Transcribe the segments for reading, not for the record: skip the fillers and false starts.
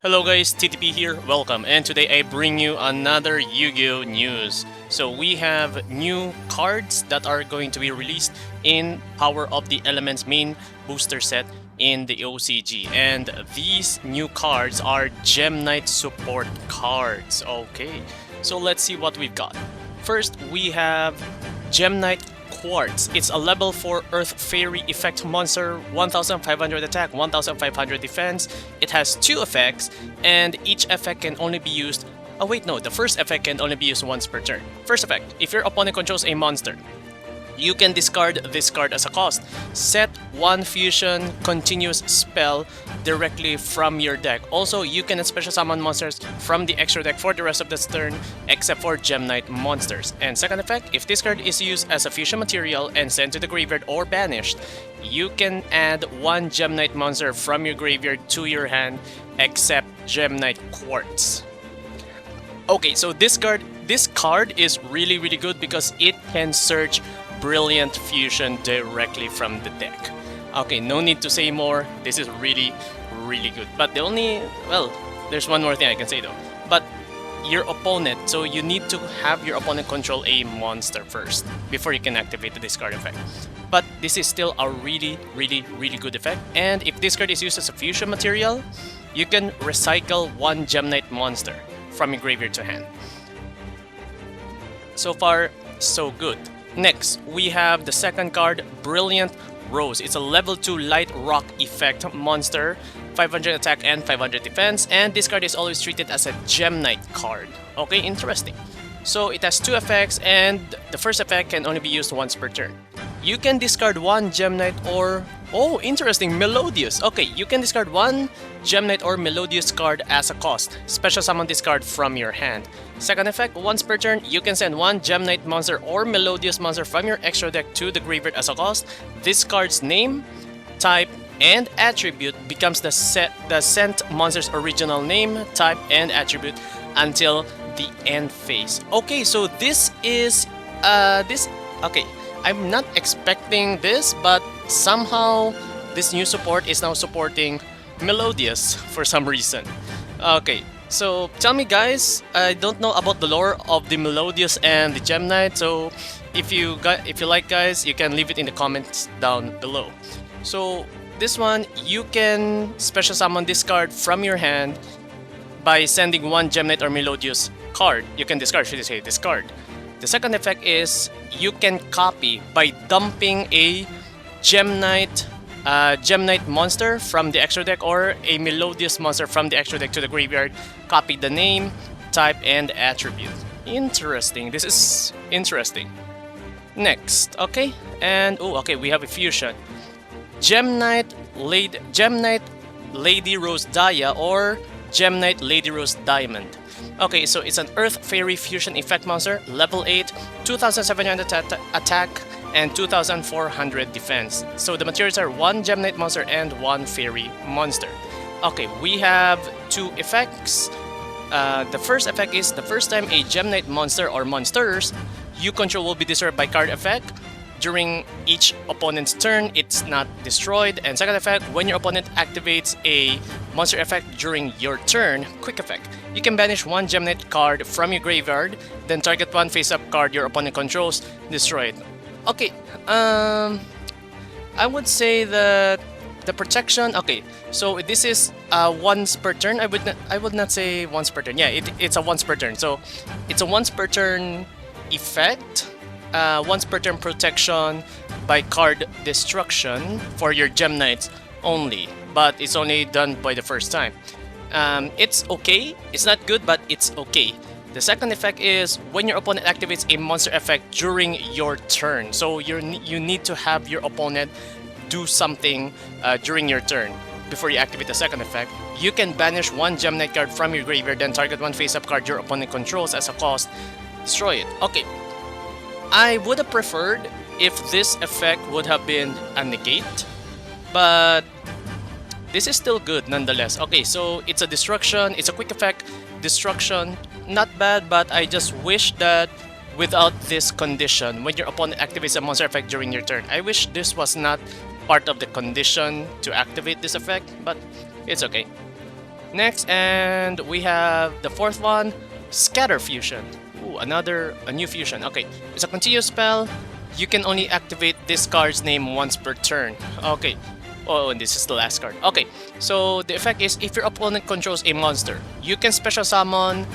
Hello guys, TTP here, welcome, and today I bring you another Yu-Gi-Oh news. So we have new cards that are going to be released in Power of the Elements main booster set in the OCG, and these new cards are Gem Knight support cards. Okay, so let's see what we've got. First, we have Gem Knight Quartz. It's a level 4 Earth Fairy effect monster, 1500 attack, 1500 defense. It has 2 effects, and each effect can only be used. Oh wait, no, the first effect can only be used once per turn. First effect, if your opponent controls a monster, you can discard this card as a cost. Set one fusion continuous spell directly from your deck. Also, you can special summon monsters from the extra deck for the rest of this turn, except for Gem Knight monsters. And second effect, if this card is used as a fusion material and sent to the graveyard or banished, you can add one Gem Knight monster from your graveyard to your hand, except Gem Knight Quartz. Okay, so this card is really good because it can search Brilliant Fusion directly from the deck. Okay, no need to say more. This is really good. But the only, well, there's one more thing I can say though. But your opponent, so you need to have your opponent control a monster first before you can activate the discard effect. But this is still a really good effect. And if this card is used as a fusion material, you can recycle one Gem Knight monster from your graveyard to hand. So far, so good. Next, we have the second card, Brilliant Rose. It's a level 2 light rock effect monster, 500 attack and 500 defense, and this card is always treated as a Gem Knight card. Okay, interesting. So it has 2 effects, and the first effect can only be used once per turn. You can discard one Gem Knight or... oh, interesting, Melodious. Okay, you can discard one Gem Knight or Melodious card as a cost. Special summon this card from your hand. Second effect, once per turn, you can send one Gem Knight monster or Melodious monster from your extra deck to the graveyard as a cost. This card's name, type, and attribute becomes the sent monster's original name, type, and attribute until the end phase. Okay, so this is okay, I'm not expecting this, but somehow this new support is now supporting Melodious for some reason. Okay, so tell me guys, I don't know about the lore of the Melodious and the Gem Knight, so if you like guys, you can leave it in the comments down below. So this one, you can special summon this card from your hand by sending one Gem Knight or Melodious card. You can discard, should I say discard. The second effect is you can copy by dumping a Gem Knight monster from the extra deck or a Melodious monster from the extra deck to the graveyard. Copy the name, type, and attribute. Interesting. This is interesting. Next, okay, and oh, okay, we have a fusion. Gem Knight Lady Rose Daya or Gem Knight Lady Rose Diamond. Okay, so it's an Earth Fairy Fusion Effect monster, level 8, 2700 attack, and 2400 defense. So the materials are one Gem Knight monster and one Fairy monster. Okay, we have 2 effects. The first effect is the first time a Gem Knight monster or monsters you control will be destroyed by card effect. During each opponent's turn, it's not destroyed. And second effect, when your opponent activates a monster effect during your turn, quick effect, you can banish one Gem Knight card from your graveyard, then target one face-up card your opponent controls, destroy it. Okay, I would say that the protection, okay, so this is once per turn. I would not say once per turn. Yeah, it's a once per turn. So it's a once per turn effect. Once per turn protection by card destruction for your Gem Knights only, but it's only done by the first time. It's okay. It's not good, but it's okay. The second effect is when your opponent activates a monster effect during your turn. So you need to have your opponent do something during your turn before you activate the second effect. You can banish one Gem Knight card from your graveyard, then target one face-up card your opponent controls as a cost. Destroy it. Okay. I would have preferred if this effect would have been a negate, but this is still good nonetheless. Okay, so it's a destruction, it's a quick effect, destruction, not bad, but I just wish that without this condition, when your opponent activates a monster effect during your turn, I wish this was not part of the condition to activate this effect, but it's okay. Next, and we have the fourth one, Scatter Fusion. Ooh, a new fusion. Okay, it's a continuous spell. You can only activate this card's name once per turn. Okay. Oh, and this is the last card. Okay, so the effect is if your opponent controls a monster, you can special summon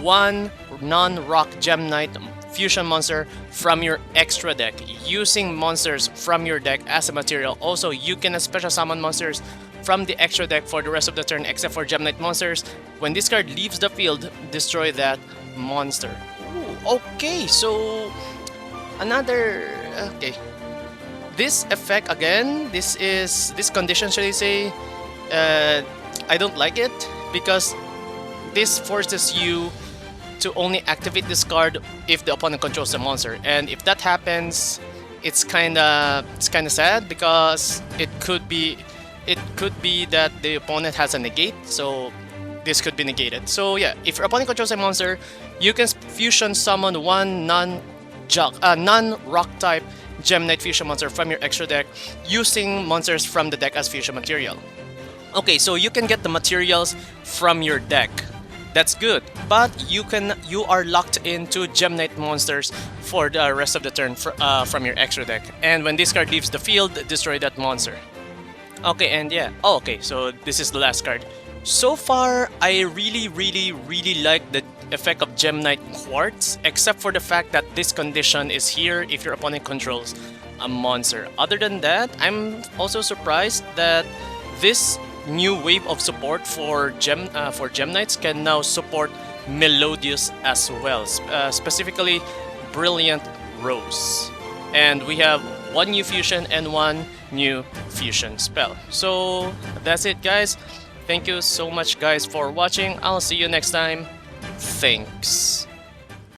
one non-rock Gem Knight fusion monster from your extra deck using monsters from your deck as a material. Also, you can special summon monsters from the extra deck for the rest of the turn except for Gem Knight monsters. When this card leaves the field, destroy that monster. Ooh, okay, so another... Okay. This effect again, this condition, should I say, I don't like it because this forces you to only activate this card if the opponent controls the monster, and if that happens, it's kinda sad because it could be that the opponent has a negate, so this could be negated. So yeah, if your opponent controls a monster, you can fusion summon one non-rock type Gem Knight fusion monster from your extra deck using monsters from the deck as fusion material. Okay, so you can get the materials from your deck. That's good, but you are locked into Gem Knight monsters for the rest of the turn from your extra deck. And when this card leaves the field, destroy that monster. Okay, and yeah. Oh, okay, so this is the last card. So far, I really like the effect of Gem Knight Quartz, except for the fact that this condition is here if your opponent controls a monster. Other than that, I'm also surprised that this new wave of support for Gem Knights can now support Melodious as well, specifically Brilliant Rose. And we have one new fusion and one new fusion spell. So that's it, guys. Thank you so much, guys, for watching. I'll see you next time. Thanks.